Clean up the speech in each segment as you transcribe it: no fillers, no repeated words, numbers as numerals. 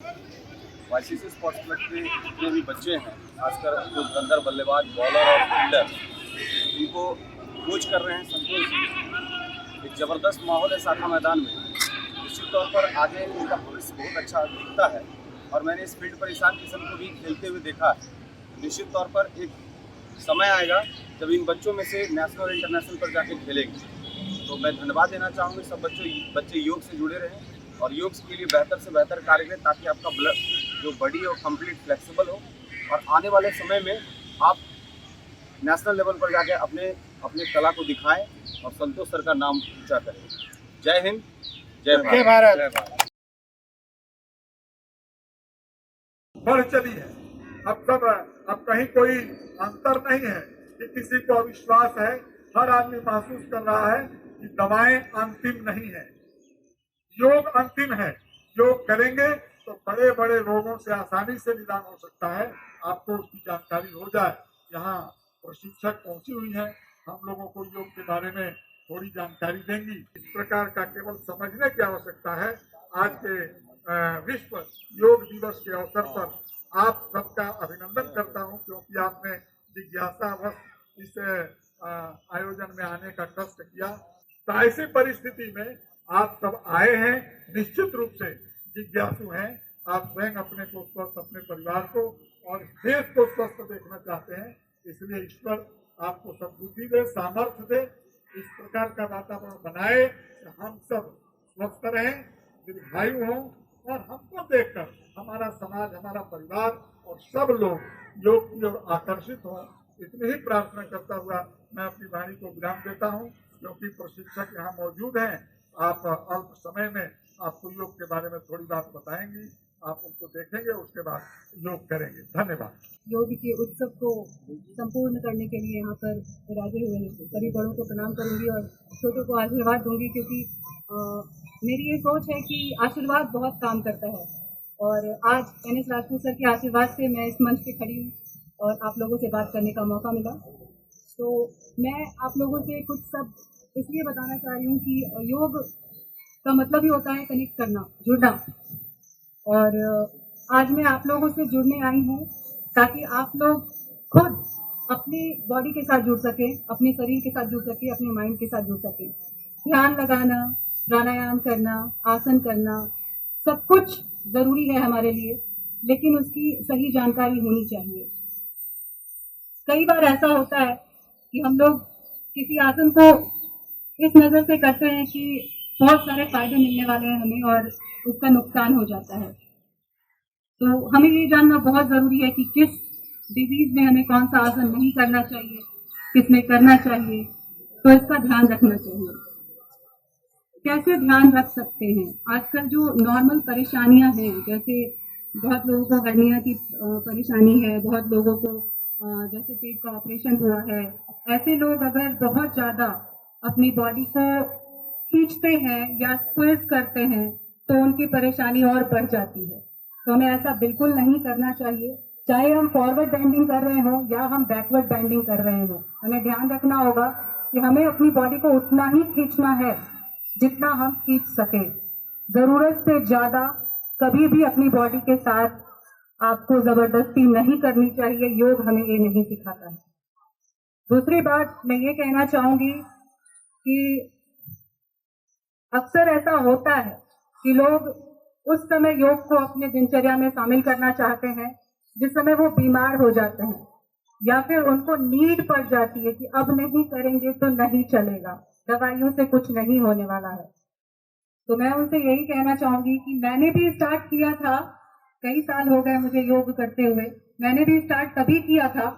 YCC sports club के जितने भी बच्चे हैं, खासकर जो धुरंधर बल्लेबाज, बॉलर और फील्डर, इनको कोच कर रहे हैं संतोष जी। एक ज़बरदस्त माहौल है शाखा मैदान में। निश्चित तौर पर आगे इनका भविष्य बहुत अच्छा दिखता है और मैंने इस फील्ड पर ईशान किशन को भी खेलते हुए देखा है। निश्चित तौर पर एक समय आएगा जब इन बच्चों में से नेशनल और इंटरनेशनल पर जाके खेलेंगे। तो मैं धन्यवाद देना चाहूँगी सब बच्चे योग से जुड़े रहें और योग के लिए बेहतर से बेहतर कार्य करें ताकि आपका ब्लड जो बॉडी हो कंप्लीट फ्लेक्सिबल हो और आने वाले समय में आप नेशनल लेवल पर जाके अपने कला को दिखाएं और संतोष सर का नाम ऊंचा करें। जय हिंद, जय भारत। जय भारत। बढ़ चली है। अब कहीं कोई अंतर नहीं है कि किसी को अविश्वास है। हर आदमी महसूस कर रहा है कि दवाएं अंतिम नहीं है, योग अंतिम है। योग करेंगे तो बड़े बड़े रोगों से आसानी से निदान हो सकता है। आपको उसकी जानकारी हो जाए। यहाँ प्रशिक्षक पहुंची हुई है, हम लोगों को योग के बारे में थोड़ी जानकारी देंगी। इस प्रकार का केवल समझने की आवश्यकता है। आज के विश्व योग दिवस के अवसर पर आप सबका अभिनंदन करता हूं, क्योंकि आपने जिज्ञासावश इस आयोजन में आने का कष्ट किया। तो ऐसी परिस्थिति में आप सब आए हैं, निश्चित रूप से जिज्ञासु हैं। आप स्वयं अपने को स्वस्थ, अपने परिवार को और देश को स्वस्थ देखना चाहते हैं। इसलिए ईश्वर आपको सद्बुद्धि दे, सामर्थ्य दे, इस प्रकार का वातावरण बनाए कि हम सब स्वस्थ रहें, दीर्घायु हों और हमको देखकर हमारा समाज, हमारा परिवार और सब लोग योग की ओर आकर्षित हों। इतनी ही प्रार्थना करता हुआ मैं अपनी वाणी को विराम देता हूँ, क्योंकि प्रशिक्षक यहाँ मौजूद हैं। आप अल्प समय में आपको योग के बारे में थोड़ी बात बताएंगी, आप उनको देखेंगे, उसके बाद योग करेंगे। धन्यवाद। योग के उत्सव को संपूर्ण करने के लिए यहाँ पर विराजे हुए हैं सभी बड़ों को प्रणाम करूंगी और छोटों को आशीर्वाद दूंगी, क्योंकि मेरी ये सोच है कि आशीर्वाद बहुत काम करता है। और आज NS राजपूत सर के आशीर्वाद से मैं इस मंच पे खड़ी हूँ और आप लोगों से बात करने का मौका मिला। तो मैं आप लोगों से कुछ सब इसलिए बताना चाह रही हूँ कि योग का मतलब ही होता है कनेक्ट करना, जुड़ना। और आज मैं आप लोगों से जुड़ने आई हूँ ताकि आप लोग खुद अपनी बॉडी के साथ जुड़ सके, अपने शरीर के साथ जुड़ सके, अपने माइंड के साथ जुड़ सके। ध्यान लगाना, प्राणायाम करना, आसन करना, सब कुछ जरूरी है हमारे लिए, लेकिन उसकी सही जानकारी होनी चाहिए। कई बार ऐसा होता है कि हम लोग किसी आसन को इस नजर से करते हैं कि बहुत सारे फायदे मिलने वाले हैं हमें और उसका नुकसान हो जाता है। तो हमें ये जानना बहुत जरूरी है कि किस डिजीज में हमें कौन सा आसन नहीं करना चाहिए, किस में करना चाहिए, तो इसका ध्यान रखना चाहिए। कैसे ध्यान रख सकते हैं? आजकल जो नॉर्मल परेशानियां हैं, जैसे बहुत लोगों को हर्निया की परेशानी है, बहुत लोगों को जैसे पेट का ऑपरेशन हुआ है, ऐसे लोग अगर बहुत ज्यादा अपनी बॉडी को खींचते हैं या स्क्वीज करते हैं तो उनकी परेशानी और बढ़ जाती है। तो हमें ऐसा बिल्कुल नहीं करना चाहिए। चाहे हम फॉरवर्ड बेंडिंग कर रहे हो या हम बैकवर्ड बेंडिंग कर रहे हो, हमें ध्यान रखना होगा कि हमें अपनी बॉडी को उतना ही खींचना है जितना हम खींच सके। जरूरत से ज्यादा कभी भी अपनी बॉडी के साथ आपको जबरदस्ती नहीं करनी चाहिए। योग हमें ये नहीं सिखाता है। दूसरी बात मैं ये कहना चाहूंगी कि अक्सर ऐसा होता है कि लोग उस समय योग को अपने दिनचर्या में शामिल करना चाहते हैं जिस समय वो बीमार हो जाते हैं, या फिर उनको नीड पड़ जाती है कि अब नहीं करेंगे तो नहीं चलेगा, दवाइयों से कुछ नहीं होने वाला है। तो मैं उनसे यही कहना चाहूंगी कि मैंने भी स्टार्ट किया था, कई साल हो गए मुझे योग करते हुए। मैंने भी स्टार्ट तभी किया था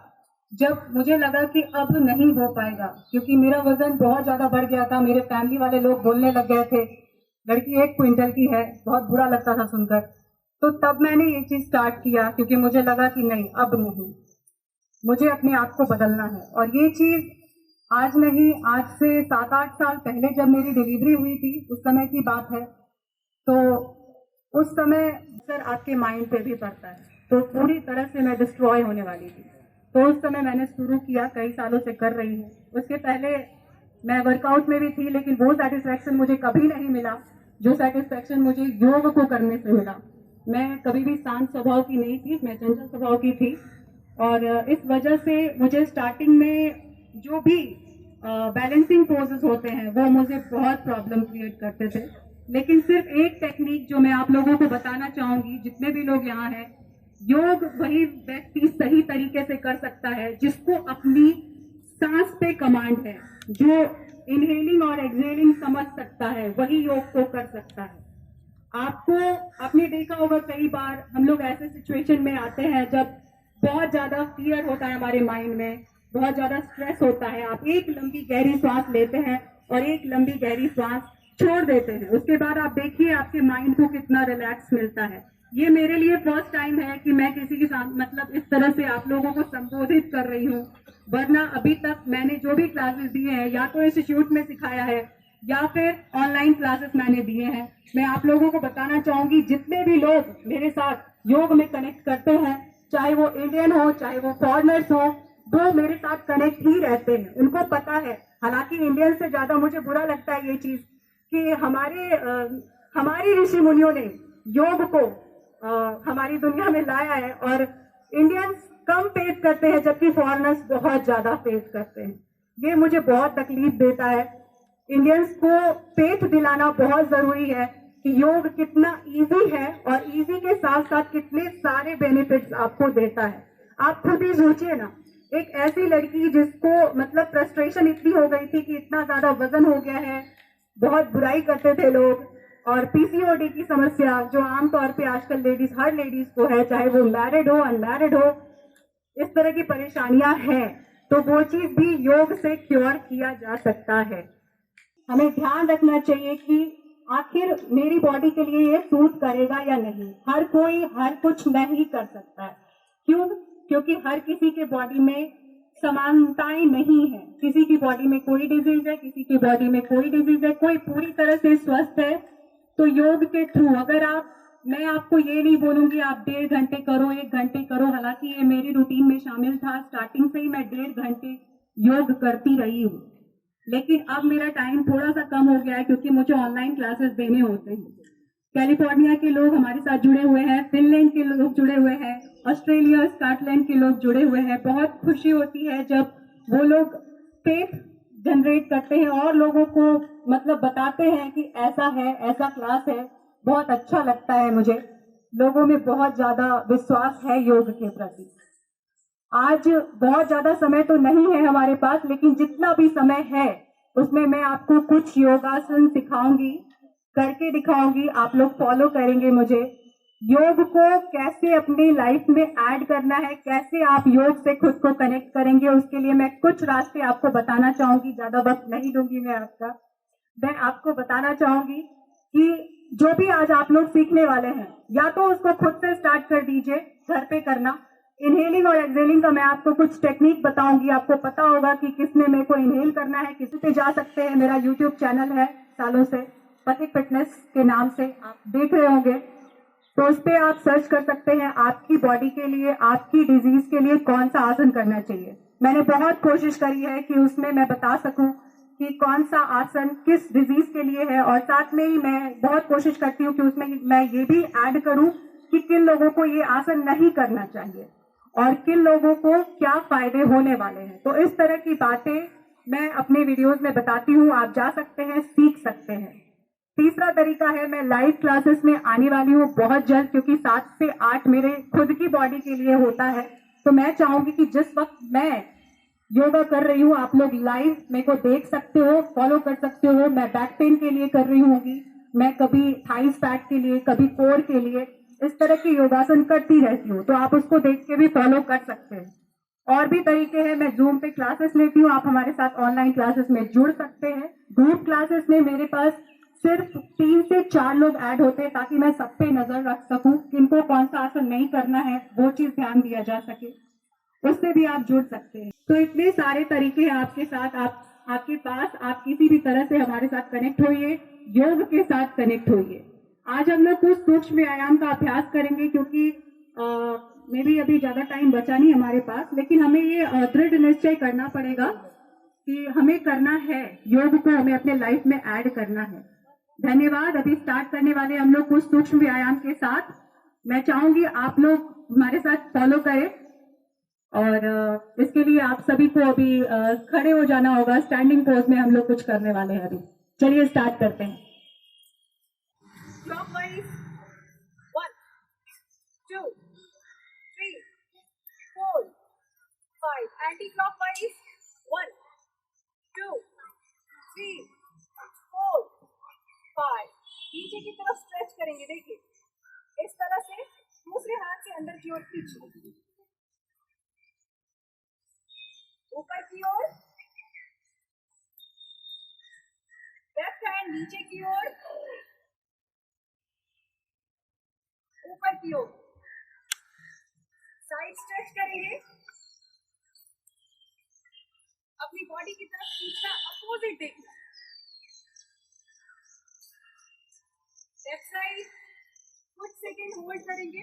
जब मुझे लगा कि अब नहीं हो पाएगा, क्योंकि मेरा वजन बहुत ज्यादा बढ़ गया था। मेरे फैमिली वाले लोग बोलने लग गए थे लड़की 1 क्विंटल की है, बहुत बुरा लगता था सुनकर। तो तब मैंने ये चीज स्टार्ट किया, क्योंकि मुझे लगा कि नहीं, अब नहीं, मुझे अपने आप को बदलना है। और ये चीज आज नहीं, आज से 7-8 साल पहले जब मेरी डिलीवरी हुई थी उस समय की बात है। तो उस समय सर आपके माइंड पे भी पड़ता है, तो पूरी तरह से मैं डिस्ट्रॉय होने वाली थी। तो उस समय मैंने शुरू किया, कई सालों से कर रही हूँ। उसके पहले मैं वर्कआउट में भी थी, लेकिन वो सेटिस्फैक्शन मुझे कभी नहीं मिला जो सेटिस्फैक्शन मुझे योग को करने से मिला। मैं कभी भी शांत स्वभाव की नहीं थी, मैं चंचल स्वभाव की थी। और इस वजह से मुझे स्टार्टिंग में जो भी बैलेंसिंग पोजेस होते हैं वो मुझे बहुत प्रॉब्लम क्रिएट करते थे। लेकिन सिर्फ एक टेक्निक जो मैं आप लोगों को बताना चाहूंगी, जितने भी लोग यहाँ हैं, योग वही व्यक्ति सही तरीके से कर सकता है जिसको अपनी सांस पे कमांड है, जो इनहेलिंग और एक्सहेलिंग समझ सकता है, वही योग को कर सकता है। आपको आपने देखा होगा कई बार हम लोग ऐसे सिचुएशन में आते हैं जब बहुत ज्यादा फियर होता है हमारे माइंड में, बहुत ज्यादा स्ट्रेस होता है। आप एक लंबी गहरी सांस लेते हैं और एक लंबी गहरी सांस छोड़ देते हैं, उसके बाद आप देखिए आपके माइंड को कितना रिलैक्स मिलता है। ये मेरे लिए फर्स्ट टाइम है कि मैं किसी के साथ मतलब इस तरह से आप लोगों को संबोधित कर रही हूँ, वरना अभी तक मैंने जो भी क्लासेस दिए हैं या तो इंस्टीट्यूट में सिखाया है या फिर ऑनलाइन क्लासेस मैंने दिए हैं। मैं आप लोगों को बताना चाहूंगी, जितने भी लोग मेरे साथ योग में कनेक्ट करते हैं, चाहे वो इंडियन हो चाहे वो फॉरेनर्स हो, वो मेरे साथ कनेक्ट ही रहते हैं। उनको पता है, हालांकि इंडियन से ज्यादा मुझे बुरा लगता है ये चीज कि हमारे ऋषि मुनियों ने योग को हमारी दुनिया में लाया है और इंडियंस कम फेस करते हैं जबकि फॉरेनर्स बहुत ज्यादा फेस करते हैं। ये मुझे बहुत तकलीफ देता है। इंडियंस को फेथ दिलाना बहुत जरूरी है कि योग कितना इजी है और इजी के साथ साथ कितने सारे बेनिफिट्स आपको देता है। आप खुद ही सोचिए ना, एक ऐसी लड़की जिसको मतलब फ्रस्ट्रेशन इतनी हो गई थी कि इतना ज्यादा वजन हो गया है, बहुत बुराई करते थे लोग, और पीसीओडी की समस्या जो आमतौर पे आजकल हर लेडीज को है, चाहे वो मैरिड हो अनमैरिड हो, इस तरह की परेशानियां हैं, तो वो चीज भी योग से क्योर किया जा सकता है। हमें ध्यान रखना चाहिए कि आखिर मेरी बॉडी के लिए ये सूट करेगा या नहीं। हर कोई हर कुछ नहीं कर सकता है। क्यों? क्योंकि हर किसी के बॉडी में समानताएं नहीं है। किसी की बॉडी में कोई डिजीज है, किसी की बॉडी में कोई डिजीज है, कोई पूरी तरह से स्वस्थ है। तो योग के थ्रू अगर मैं आपको ये नहीं बोलूंगी आप 1.5 घंटे करो, 1 घंटे करो, हालांकि ये मेरी रूटीन में शामिल था। स्टार्टिंग से ही मैं 1.5 घंटे योग करती रही हूँ, लेकिन अब मेरा टाइम थोड़ा सा कम हो गया है क्योंकि मुझे ऑनलाइन क्लासेस देने होते हैं। कैलिफोर्निया के लोग हमारे साथ जुड़े हुए हैं, फिनलैंड के लोग जुड़े हुए हैं, ऑस्ट्रेलिया स्कॉटलैंड के लोग जुड़े हुए हैं। बहुत खुशी होती है जब वो लोग फेथ जनरेट करते हैं और लोगों को मतलब बताते हैं कि ऐसा है, ऐसा क्लास है। बहुत अच्छा लगता है मुझे, लोगों में बहुत ज्यादा विश्वास है योग के प्रति। आज बहुत ज्यादा समय तो नहीं है हमारे पास, लेकिन जितना भी समय है उसमें मैं आपको कुछ योगासन सिखाऊंगी, करके दिखाऊंगी, आप लोग फॉलो करेंगे मुझे। योग को कैसे अपनी लाइफ में ऐड करना है, कैसे आप योग से खुद को कनेक्ट करेंगे, उसके लिए मैं कुछ रास्ते आपको बताना चाहूंगी। ज्यादा वक्त नहीं दूंगी मैं आपको बताना चाहूंगी कि जो भी आज आप लोग सीखने वाले हैं, या तो उसको खुद से स्टार्ट कर दीजिए, घर पे करना। इनहेलिंग और एक्सहेलिंग का मैं आपको कुछ टेक्निक बताऊंगी। आपको पता होगा कि किसने मेरे को इनहेल करना है, किसी पे जा सकते हैं। मेरा यूट्यूब चैनल है सालों से, पथिक फिटनेस के नाम से आप देख रहे होंगे, तो उस पर आप सर्च कर सकते हैं आपकी बॉडी के लिए, आपकी डिजीज के लिए कौन सा आसन करना चाहिए। मैंने बहुत कोशिश करी है कि उसमें मैं बता सकूं कि कौन सा आसन किस डिजीज के लिए है, और साथ में ही मैं बहुत कोशिश करती हूँ कि उसमें मैं ये भी ऐड करूं कि किन लोगों को ये आसन नहीं करना चाहिए और किन लोगों को क्या फायदे होने वाले हैं। तो इस तरह की बातें मैं अपने वीडियोस में बताती हूँ, आप जा सकते हैं, सीख सकते हैं। तीसरा तरीका है, मैं लाइव क्लासेस में आने वाली हूँ बहुत जल्द, क्योंकि 7 से 8 मेरे खुद की बॉडी के लिए होता है। तो मैं चाहूंगी कि जिस वक्त मैं योगा कर रही हूँ आप लोग लाइव मेरे को देख सकते हो, फॉलो कर सकते हो। मैं बैक पेन के लिए कर रही होंगी, मैं कभी थाइस फैट के लिए, कभी कोर के लिए, इस तरह के योगासन करती रहती हूँ, तो आप उसको देख के भी फॉलो कर सकते हैं। और भी तरीके हैं, मैं जूम पे क्लासेस लेती हूँ, आप हमारे साथ ऑनलाइन क्लासेस में जुड़ सकते हैं। ग्रुप क्लासेस में मेरे पास सिर्फ 3 से 4 लोग ऐड होते हैं, ताकि मैं सब पे नजर रख सकूं, किनको कौन सा आसन नहीं करना है वो चीज ध्यान दिया जा सके, उससे भी आप जुड़ सकते हैं। तो इतने सारे तरीके हैं आपके साथ, आपके पास, आप किसी भी तरह से हमारे साथ कनेक्ट होइए, योग के साथ कनेक्ट होइए। आज हम लोग कुछ सूक्ष्म व्यायाम का अभ्यास करेंगे, क्योंकि मे भी अभी ज्यादा टाइम बचा नहीं हमारे पास, लेकिन हमें ये दृढ़ निश्चय करना पड़ेगा कि हमें करना है, योग को हमें अपने लाइफ में ऐड करना है। धन्यवाद। अभी स्टार्ट करने वाले हम लोग कुछ सूक्ष्म व्यायाम के साथ। मैं चाहूंगी आप लोग हमारे साथ फॉलो करें और इसके लिए आप सभी को अभी खड़े हो जाना होगा। स्टैंडिंग पोज में हम लोग कुछ करने वाले हैं अभी। चलिए स्टार्ट करते हैं। Clockwise, 1, 2, 3, 4, 5. Anti-clockwise, 1, 2, 3, 4, 5. नीचे की तरफ स्ट्रेच करेंगे, देखिए इस तरह से दूसरे हाथ से अंदर की ओर खींचिए, ऊपर की ओर, लेफ्ट हैंड नीचे की ओर, ऊपर की ओर, साइड स्ट्रेच करेंगे, अपनी बॉडी की तरफ खींचना, अपोजिट देखना, लेफ्ट साइड कुछ सेकेंड होल्ड करेंगे,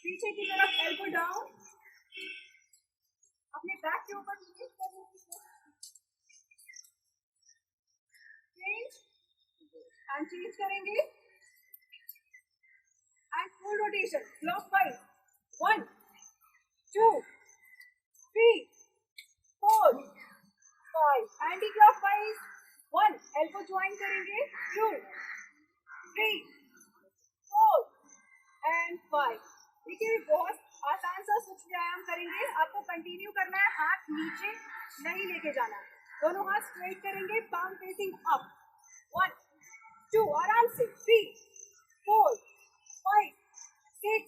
पीछे की तरफ एल्बो डाउन, अपने बैक के ऊपर चेंज करने की चेंज करेंगे and full rotation clockwise 1, 2, 3, 4, 5. Anti clockwise 1, elbow join करेंगे, 2, 3, 4 एंड 5. देखिए बहुत आसान सा सूक्ष्म व्यायाम करेंगे, आपको कंटिन्यू करना है, हाथ नीचे नहीं लेके जाना, दोनों हाथ स्ट्रेट करेंगे, पाम फेसिंग अप, 1, 2, आराम से, 3, 4, 5, 6,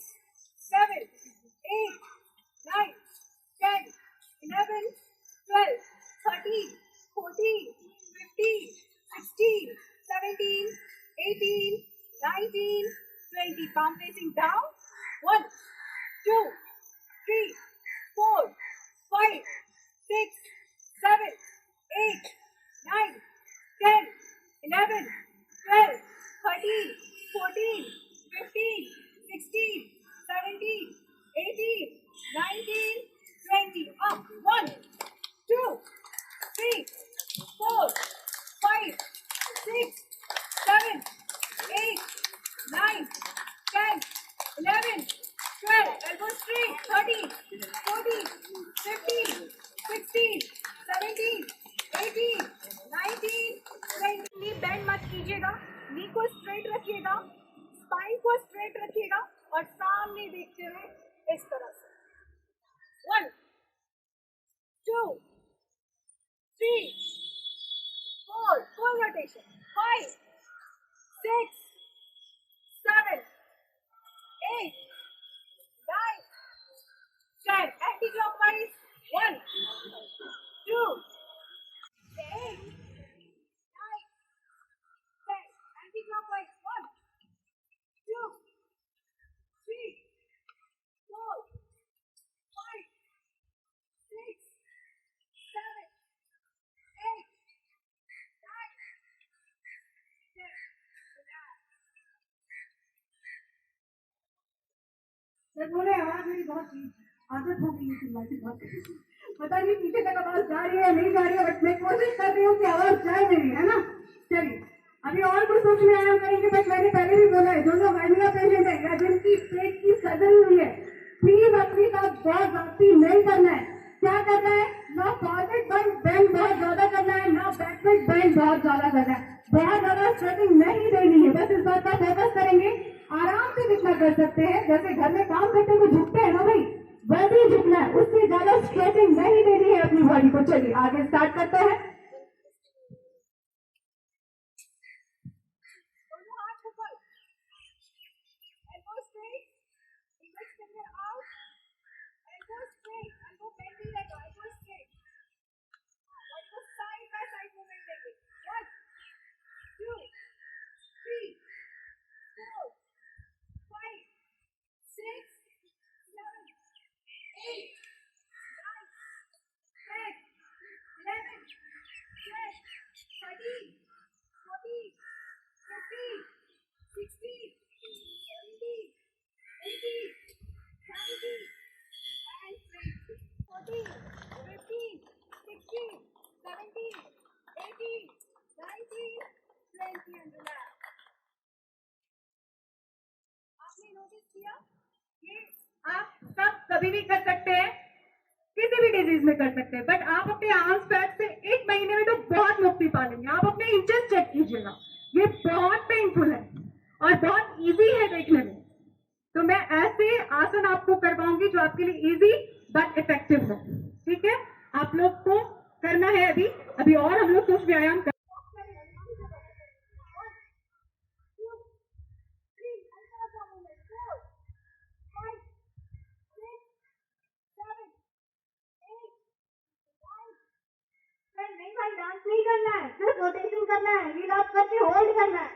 7, 8, 9, 10, 11, 12, 13, 14, 15, 16, 17, 18, 19, 20. Palm facing down. 1, 2, 3, 4, 5, 6, 7, 8, 9, 10, 11, 12, 13, 14, 15, 16, 17, 18, 19, 20. Up. 1, 2, 3, 4, 5, 6, 7, 8, 9, 10, 11, 12. Elbow straight. 13, 14, 15, 16, 17, 18, 19, 20. नी बेंड मत कीजिएगा, नी को स्ट्रेट रखिएगा, स्पाइन को स्ट्रेट रखिएगा और सामने देखते हुए इस तरह से 1, 2, 3, 4, full rotation, 5, 6, 7, 8, 9, 10. Anti-clockwise. 1, 2, 8, 9, 10. Anti-clockwise. 1, 2, 3, 4, 5, 6, 7, 8, 9, 10. Sir बोले आवाज मेरी बहुत आदत हो गई है चिल्लाने की, बहुत पता नहीं पीछे तक आवाज जा रही है नहीं जा रही है, बट मैं कोशिश कर रही हूँ कि आवाज जाए मेरी, है ना। चलिए अभी और कुछ सूक्ष्म व्यायाम करेंगे, बट मैंने पहले भी बोला है, जो लोग हाइमिया पेशेंट है या जिनकी पेट की सर्जरी हुई है, प्लीज अपनी साथ बहुत जाती नहीं करना है। क्या करना है, ना फॉरवर्ड बेंड बहुत ज्यादा करना है, ना बैकवर्ड बेंड बहुत ज्यादा करना है, बहुत ज्यादा स्ट्रेचिंग नहीं देनी है, बस इस बात का फोकस करेंगे। आराम से जितना कर सकते हैं, जैसे घर में काम करते हुए झुकते हैं ना भाई, वैसे ही झुकना है, उससे ज्यादा स्ट्रेचिंग नहीं देनी है अपनी बॉडी को। चलिए आगे स्टार्ट करते हैं। दोनों हाथ ऊपर, elbow straight, index finger out, elbow straight, elbow bend नहीं रहेगा, elbow straight. बॉडी को साइड बाय साइड मूवमेंट देंगे. 1, 2, 3, 4, 5, 6, 7, 8, 9, 10, 11, कोशिश किया। ये आप सब कभी भी कर सकते हैं, किसी भी डिजीज में कर सकते हैं, बट आप अपने आर्म्स पैर से 1 महीने में तो बहुत मुक्ति पा लेंगे। आप अपने इंचेस चेक कीजिएगा, ये बहुत पेनफुल है और बहुत इजी है देखने में। तो मैं ऐसे आसन आपको करवाऊंगी जो आपके लिए इजी बट इफेक्टिव हो। ठीक है, आप लोग को करना है अभी और हम लोग कुछ व्यायाम कर नहीं भाई, डांस नहीं करना है, सिर्फ रोटेशन करना है, लीड अप करके होल्ड करना है।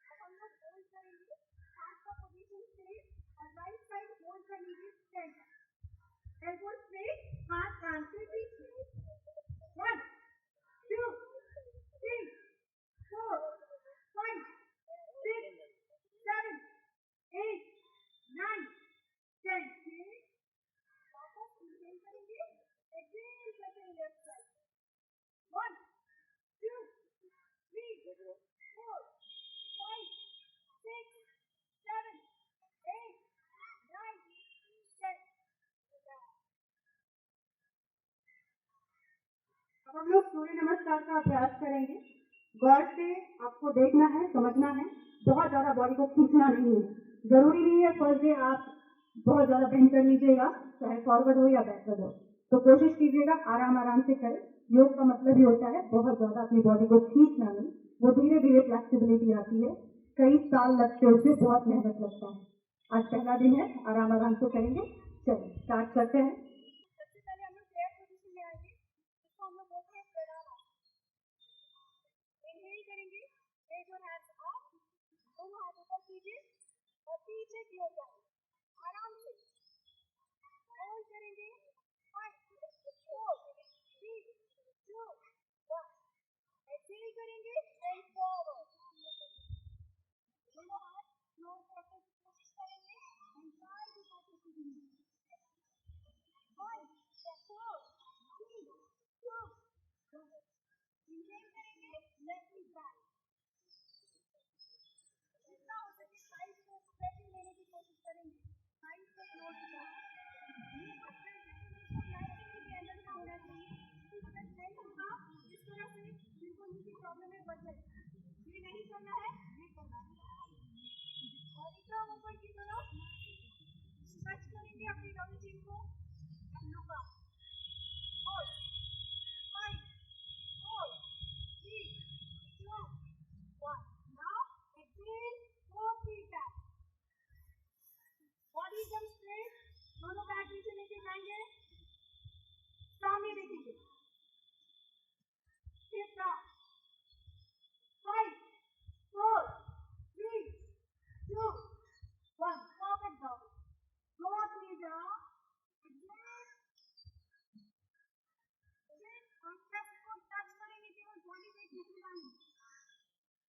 अब हम लोग होल्ड करेंगे, हाथ का पोजीशन स्ट्रेट और राइट साइड होल्ड कर लीजिए स्ट्रेट। एल्बो स्ट्रेट, हाथ कान से पीछे। 1 2 3 4 5 6 7 8 9 10। वापस इनहेल करेंगे, एक्सहेल करते हैं लेफ्ट साइड। 1 2 3 4 5 6 7 8 9 10। अब हम लोग सूर्य नमस्कार का अभ्यास करेंगे। गौर से आपको देखना है, समझना है, बहुत ज्यादा बॉडी को खींचना नहीं है। जरूरी नहीं है फर्स्ट डे आप बहुत ज्यादा बेंड कर लीजिएगा, चाहे फॉरवर्ड हो या बैकवर्ड हो। तो कोशिश कीजिएगा आराम आराम से करें। योग का मतलब ही होता है बहुत ज्यादा अपनी बॉडी को खींचना नहीं, वो धीरे धीरे फ्लेक्सिबिलिटी आती है। कई साल लगते हैं, उसे बहुत मेहनत लगता है। आज पहला दिन है, आराम आराम से करेंगे। चलिए स्टार्ट करते हैं। सबसे पहले हम लोग प्रेयर पोजीशन में आएंगे, इसको हम लोग बोलते हैं प्रणाम। इनहेल करेंगे, रेज योर हैंड्स अप, दोनों हाथ ऊपर कीजिए और पीछे की ओर जाएं, आराम से होल्ड करेंगे। 5 4 3 2 1। एक्सहेल करेंगे, बेंड फॉरवर्ड, दोनों हाथ क्लोज करने की कोशिश करेंगे and try to touch it to 5 4 3 2 1। Inhale करेंगे, लेफ्ट हिप बैक, जितना हो सके साइड से स्ट्रेचिंग लेने की कोशिश करेंगे, साइड से क्लोज करें। ये को स्ट्रेच करने से नेचुरली भी एनर्जी होना चाहिए। अगर नहीं होगा इस तरह से जिनको नीचे प्रॉब्लम है बढ़ जाएगी। ये नहीं करना है, ये करना है। और एकदम ऊपर की तरफ टच करेंगे अपनी डबल चिन को and look up. 4 5 4 3 2 1। Now exhale, 4 feet back, body एकदम स्ट्रेट, दोनों पैर नीचे लेके जाएंगे, सामने देखेंगे। Hip down, 5 4 3 2 1। Perfect dog, both knees down, exhale, और चेस्ट को टच करेंगे, केवल बॉडी पे झुकना नहीं।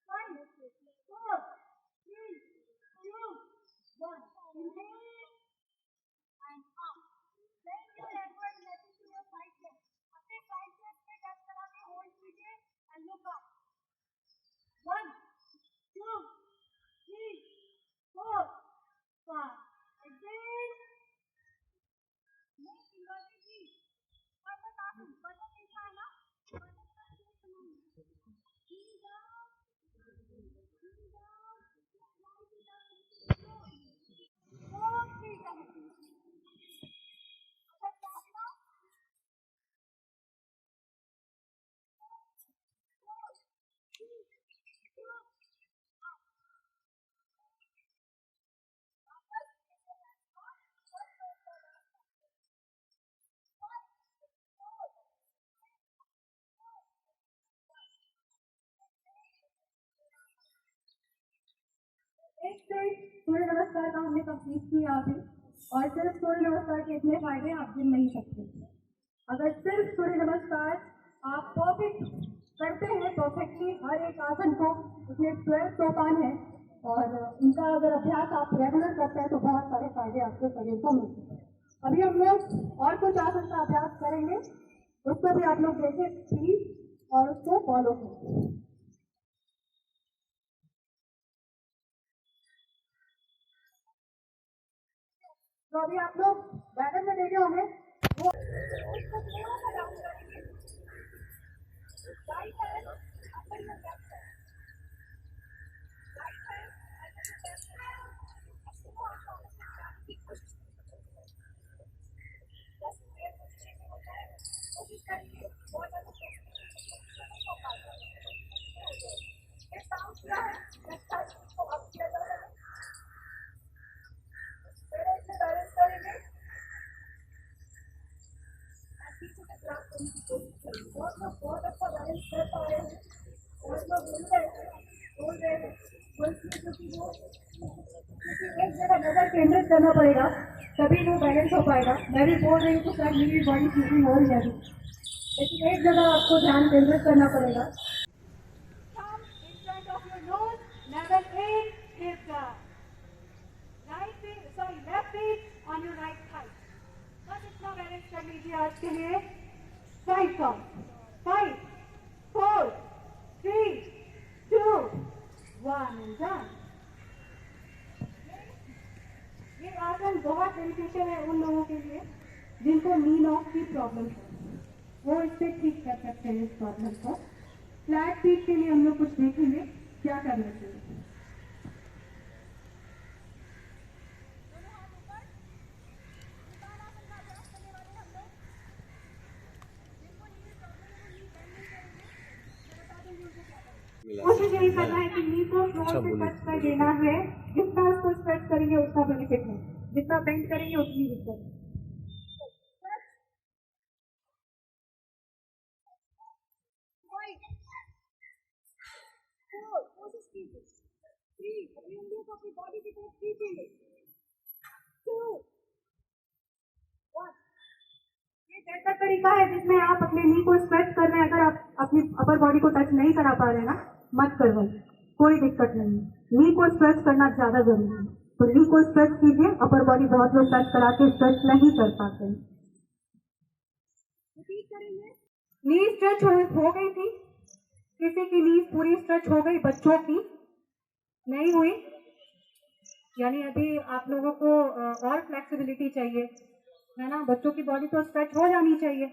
5 4 3 2 1। Inhale and up. Bend your elbow and let it to your side chest. अपने side chest पे टच करा के होल्ड कीजिए and look up. 1 2 3 4 5। Exhale. Make inverted V. Perfect आसन, perfect दिखा है ना? Perfect का shape बनाइए। Knee down, knee down, slightly down, slow. 4 feet ahead. एक से सूर्य नमस्कार का हमने कंप्लीट किया अभी, और सिर्फ सूर्य नमस्कार के इतने फायदे आप गिन नहीं सकते। अगर सिर्फ सूर्य नमस्कार आप परफेक्ट करते हैं, परफेक्टली हर एक आसन को, उसमें 12 सोपान है, और उनका अगर अभ्यास आप रेगुलर करते हैं तो बहुत सारे फायदे आपके शरीर को मिलते हैं। अभी हम लोग और कुछ आसन का अभ्यास करेंगे, उसको भी आप लोग देखें प्लीज और उसको फॉलो करें। तो अभी आप लोग बैनर में देखे होंगे वो इसको थोड़ा सा डाउन करेंगे right hand under your left hand right hand under your left hand कोशिश करिए बहुत ज़्यादा नहीं हो पाता ये साउंड क्या है अच्छा इसको अप किया जा रहा है फिर इसे बैलेंस करेंगे पीछे से क्रॉस करने की कोशिश करेंगे बहुत अच्छा बैलेंस कर पा रहे हैं बहुत लोग बोल रहे हैं क्योंकि एक जगह नजर केंद्रित करना पड़ेगा तभी वो बैलेंस हो पाएगा मैं भी बोल रही हूँ तो शायद मेरी बॉडी स्लीपिंग हो रही है अभी लेकिन एक जगह आपको ध्यान केंद्रित करना पड़ेगा Thumb in front of your nose, level 8 is the left feet on your right thigh. बस इतना बैलेंस कर लीजिए आज के लिए 5 काउंट 5 4 3 2 1 and done. ये आसन बहुत बेनिफिशियल है उन लोगों के लिए जिनको नी नॉक की प्रॉब्लम है वो इससे ठीक कर सकते हैं इस प्रॉब्लम को फ्लैट फीट के लिए हम लोग कुछ देखेंगे क्या करना चाहिए कोशिश यही करना है कि नी को फ्लोर से टच कर देना है जितना उसको स्ट्रेच करेंगे उतना बेनिफिट है जितना बेंड करेंगे उतनी दिक्कत है कोशिश कीजिए 3 अपनी उंगलियों को अपनी बॉडी की तरफ खींचेंगे 2 1 ये बेहतर तरीका है जिसमें आप अपने नी को स्ट्रेच कर रहे हैं अगर आप अपनी अपर बॉडी को टच नहीं करा पा रहे हैं ना मत करवाइए कोई दिक्कत नहीं है नी को स्ट्रेच करना ज्यादा जरूरी है तो नी को स्ट्रेच कीजिए अपर बॉडी बहुत लोग टच करा के स्ट्रेच नहीं कर पाते हैं नी स्ट्रेच हो गई थी किसी की नीज पूरी स्ट्रेच हो गई बच्चों की नहीं हुई यानी अभी आप लोगों को और फ्लेक्सिबिलिटी चाहिए है ना बच्चों की बॉडी तो स्ट्रेच हो जानी चाहिए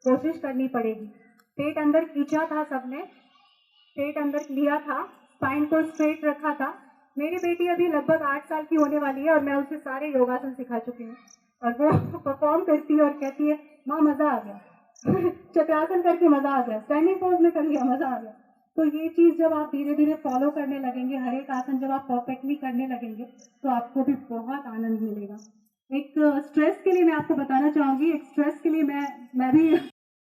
कोशिश करनी पड़ेगी पेट अंदर खींचा था सबने पेट अंदर लिया था स्पाइन को स्ट्रेट रखा था मेरी बेटी अभी लगभग 8 साल की होने वाली है और मैं उसे सारे योगासन सिखा चुकी हूँ और वो परफॉर्म करती है और कहती है माँ मजा आ गया चक्रासन करके मजा आ गया स्टैंडिंग पोज में कर लिया मजा आ गया तो ये चीज जब आप धीरे धीरे फॉलो करने लगेंगे हर एक आसन जब आप परफेक्टली करने लगेंगे तो आपको भी बहुत आनंद मिलेगा एक स्ट्रेस के लिए मैं आपको बताना चाहूंगी एक स्ट्रेस के लिए मैं भी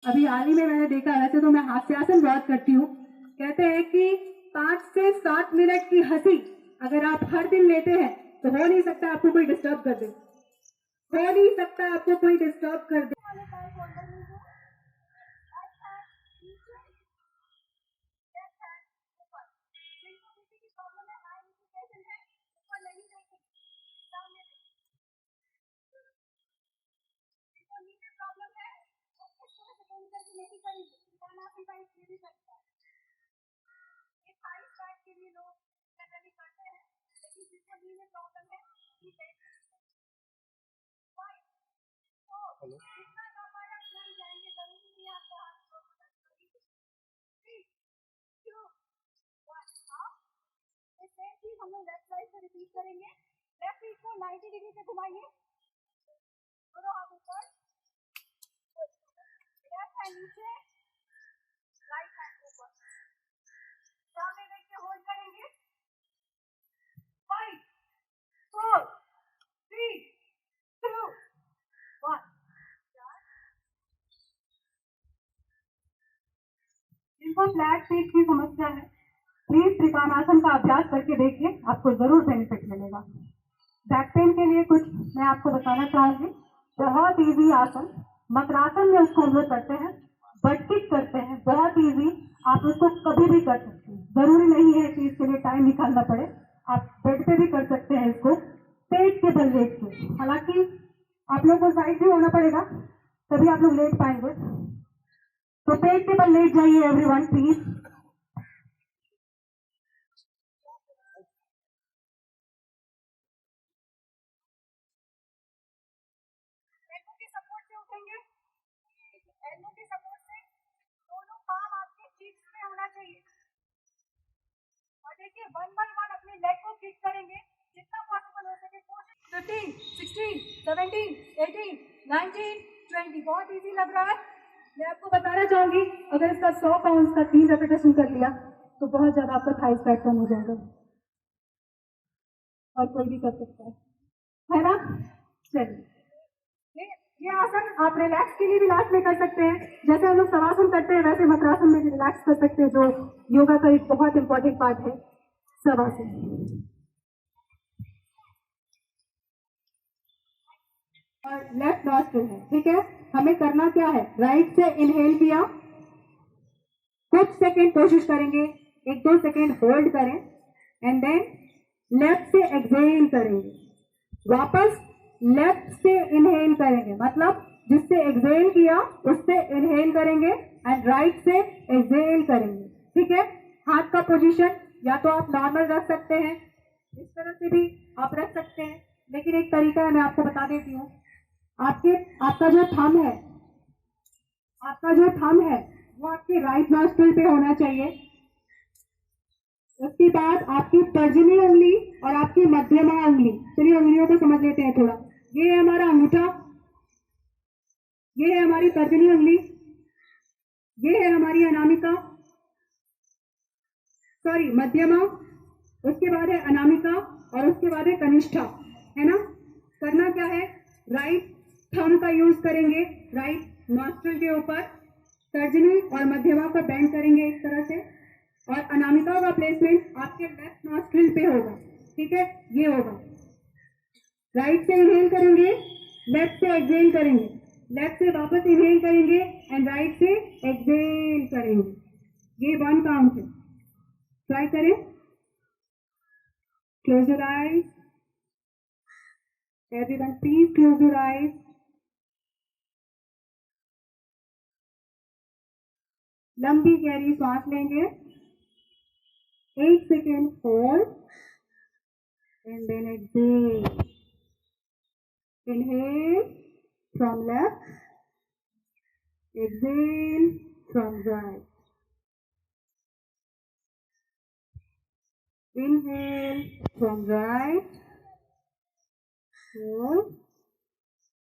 अभी हाल ही में मैंने देखा वैसे तो मैं हास्यासन बहुत करती हूँ कहते हैं कि 5 से 7 मिनट की हंसी अगर आप हर दिन लेते हैं तो हो नहीं सकता आपको कोई डिस्टर्ब कर दे हो नहीं सकता आपको कोई डिस्टर्ब कर दे नहीं करेंगे तानासन का इसलिए भी करता है ये साइड साइड के लिए लोग जनरली करते हैं लेकिन जिसको नी में प्रॉब्लम है वो बैठ हेलो कितना दबाया चल जाएंगे जरूरी नहीं आपको हाथ को टच करेंगे 3 2 1 अप ये सेम चीज हम लोग लेफ्ट साइड से रिपीट करेंगे लेफ्ट फीट को 90 डिग्री से घुमाइए दोनों हाथ ऊपर लेफ्ट हैंड नीचे राइट हैंड ऊपर सामने देख के होल्ड करेंगे 5 4 3 2 1 जिनको फ्लैट पेट की समस्या है प्लीज त्रिकोणासन का अभ्यास करके देखिए आपको जरूर बेनिफिट मिलेगा बैक पेन के लिए कुछ मैं आपको बताना चाहूंगी बहुत इजी आसन मकरासन में उसको हम लोग करते हैं बट किक करते हैं बहुत इजी आप उसको कभी भी कर सकते हैं जरूरी नहीं है कि इसके लिए टाइम निकालना पड़े आप बेड पे भी कर सकते हैं इसको पेट के बल लेट के हालांकि आप लोग को साइड भी होना पड़ेगा तभी आप लोग लेट पाएंगे तो पेट के बल लेट जाइए एवरीवन प्लीज सपोर्ट से उठेंगे, एल्बो के सपोर्ट से। दोनों पाम आपके चीक्स में होना चाहिए। और देखिए 1 by 1 अपने लेग को किक करेंगे जितना पॉसिबल हो सके। 15, 16, 17, 18, 19, 20। बहुत इजी लग रहा है। मैं आपको बताना चाहूंगी, अगर इसका 100 पाउंड का 3 रेपिटेशन कर लिया तो बहुत ज्यादा आपका थाई फैट कम हो जाएगा, और कोई भी कर सकता है ना। चलिए, ये आसन आप रिलैक्स के लिए भी लास्ट में कर सकते हैं। जैसे हम लोग शवासन करते हैं वैसे वक्रासन में भी रिलैक्स कर सकते हैं, जो योगा का एक बहुत इंपॉर्टेंट पार्ट है शवासन। और लेफ्ट नॉस्ट्रिल है, ठीक है। हमें करना क्या है, राइट से इनहेल किया, कुछ सेकेंड कोशिश करेंगे, 1-2 सेकेंड होल्ड करें, एंड देन लेफ्ट से एक्सहेल करेंगे, वापस लेफ्ट से इनहेल करेंगे, मतलब जिससे एक्सहेल किया उससे इनहेल करेंगे, एंड राइट से एक्सहेल करेंगे, ठीक है। हाथ का पोजीशन या तो आप नॉर्मल रख सकते हैं, इस तरह से भी आप रख सकते हैं, लेकिन एक तरीका है, मैं आपको बता देती हूँ। आपका जो थंब है वो आपके राइट नॉस्ट्रिल पे होना चाहिए। उसके बाद आपकी तर्जनी उंगली और आपकी मध्यमा उंगली, चलिए उंगलियों को समझ लेते हैं थोड़ा। ये है हमारा अंगूठा, ये है हमारी तर्जनी उंगली, ये है हमारी अनामिका, सॉरी मध्यमा, उसके बाद है अनामिका और उसके बाद है कनिष्ठा, है ना। करना क्या है, राइट थंब का यूज करेंगे राइट नॉस्ट्रिल के ऊपर, तर्जनी और मध्यमा को बेंड करेंगे इस तरह से, और अनामिका का प्लेसमेंट आपके लेफ्ट नॉस्ट्रिल पे होगा, ठीक है। ये होगा, राइट से इनहेल करेंगे, लेफ्ट से एक्सहेल करेंगे, लेफ्ट से वापस इनहेल करेंगे एंड राइट से एक्सहेल करेंगे। ये 1 काउंट है, ट्राई करें। Close your eyes, everyone please close your eyes. लंबी गहरी सांस लेंगे, 1 second hold and then exhale. Inhale from left, exhale from right, inhale from right, hold,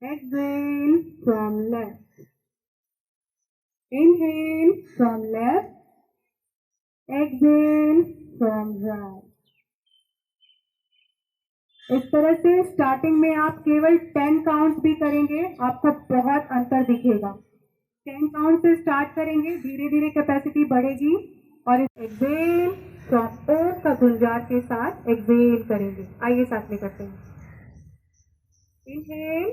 exhale from left, inhale from left, exhale from right। इस तरह से starting में आप केवल 10 काउंट भी करेंगे, आपको बहुत अंतर दिखेगा। 10 काउंट से स्टार्ट करेंगे, धीरे धीरे कैपेसिटी बढ़ेगी, और एक्सहेल फ्रॉम ओम का गुंजार के साथ एक्सहेल करेंगे। आइए साथ में करते हैं। इनहेल,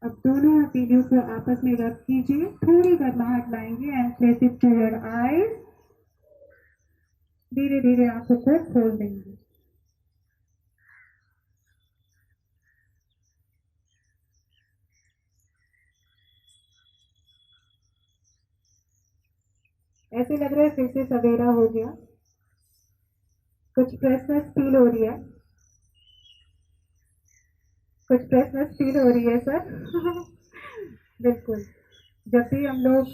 अब दोनों हथेलियों को आपस में रब कीजिए, थोड़ी गर्माहट लाएंगे and place it to your eyes. धीरे धीरे आंखों को खोल देंगे। ऐसे लग रहा है फिर से सवेरा हो गया, कुछ फ्रेशनेस फील हो रही है, कुछ फ्रेशनेस फील हो रही है सर। बिल्कुल, जब भी हम लोग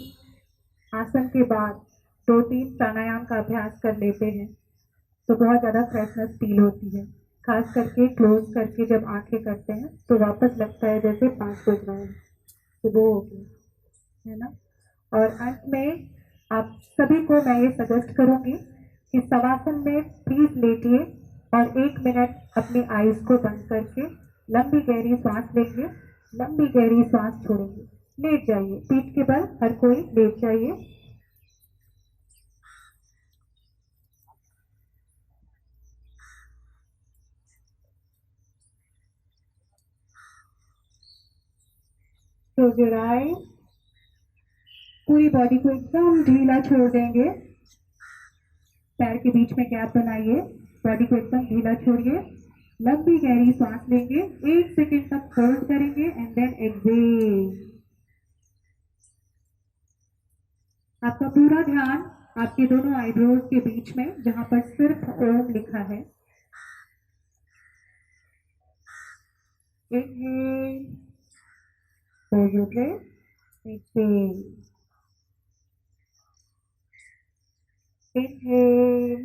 आसन के बाद 2-3 प्राणायाम का अभ्यास कर लेते हैं तो बहुत ज़्यादा फ्रेशनेस फील होती है, खास करके क्लोज करके जब आंखें करते हैं तो वापस लगता है जैसे 5 बज रहे हैं, सुबह हो गई है ना। और अंत में आप सभी को मैं ये सजेस्ट करूंगी कि शवासन में प्लीज लेटिए और 1 मिनट अपनी आईज को बंद करके लंबी गहरी सांस लेंगे, लंबी गहरी सांस छोड़ेंगे। लेट जाइए, पीठ के बल हर कोई लेट जाइए। क्लोज योर आईज, पूरी बॉडी को एकदम ढीला छोड़ देंगे। पैर के बीच में गैप बनाइए, बॉडी को एकदम ढीला छोड़िए, लंबी गहरी सांस लेंगे, 1 सेकेंड तक होल्ड करेंगे एंड देन एक्सहेल। आपका पूरा ध्यान आपके दोनों आईब्रोज के बीच में जहां पर सिर्फ ओम लिखा है। Inhale, hold your breath, exhale, inhale,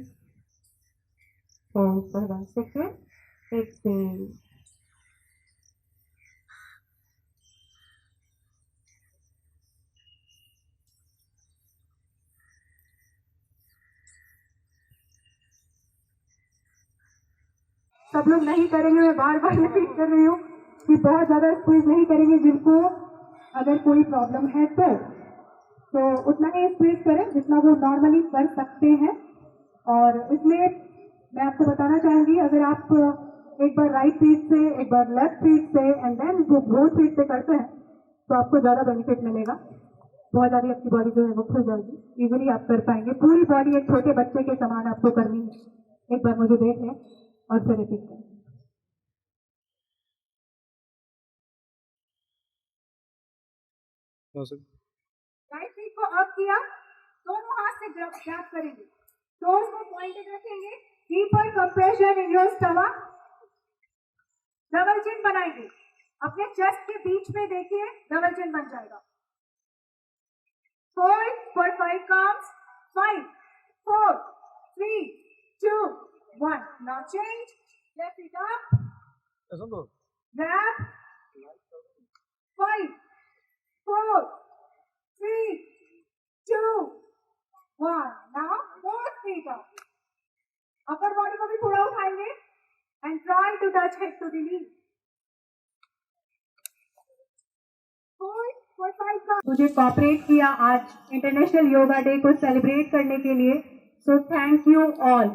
hold for 1 second, exhale. सब लोग नहीं करेंगे, मैं बार बार रिपीट कर रही हूँ कि बहुत ज्यादा स्क्वीज नहीं करेंगे। जिनको अगर कोई प्रॉब्लम है तो उतना ही स्क्वीज करें जितना वो नॉर्मली कर सकते हैं। और इसमें मैं आपको बताना चाहूंगी, अगर आप एक बार राइट फीट से, एक बार लेफ्ट फीट से एंड देन बोथ फीट से करते हैं तो आपको ज्यादा बेनिफिट मिलेगा। बहुत ज्यादा आपकी बॉडी जो है वो खुल जाएगी, इजीली आप कर पाएंगे। पूरी बॉडी एक छोटे बच्चे के समान आपको करनी है। एक बार मुझे देख लें और फिर रिपीट करें। राइट फीट को अप किया, दोनों हाथ से ग्रैब करेंगे, टोज को पॉइंटेड रखेंगे, deeper compression in your stomach, double chin बनाएंगे। अपने चेस्ट के बीच में देखिए, डबल चिन बन जाएगा। Hold for 5 counts, 5, 4, 3, 2, 1. Now change, lift it up, grab, 5, 4, 3, 2, 1. Now both feet up. Upper body को भी थोड़ा उठाएंगे and try to touch head to the knee. मुझे कोऑपरेट किया आज इंटरनेशनल योगा डे को सेलिब्रेट करने के लिए, सो थैंक यू ऑल,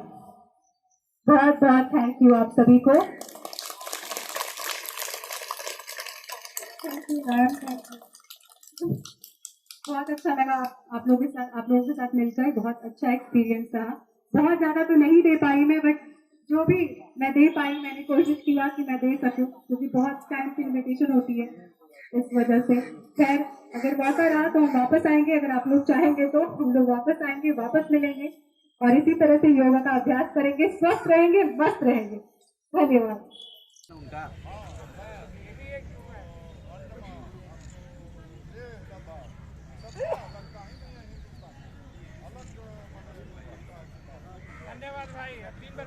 बहुत बहुत थैंक यू आप सभी को। Thank you ma'am, thank you. बहुत अच्छा लगा आप लोगों के साथ मिलकर, बहुत अच्छा एक्सपीरियंस रहा। बहुत ज्यादा तो नहीं दे पाई मैं, बट जो भी मैं दे पाई मैंने कोशिश किया कि मैं दे सकूं, क्योंकि बहुत टाइम की लिमिटेशन होती है इस वजह से। खैर, अगर मौका रहा तो हम वापस आएंगे, अगर आप लोग चाहेंगे तो हम लोग वापस आएंगे, वापस मिलेंगे और इसी तरह से योगा का अभ्यास करेंगे, स्वस्थ रहेंगे, मस्त रहेंगे। धन्यवाद। धन्यवाद भाई, 3 बार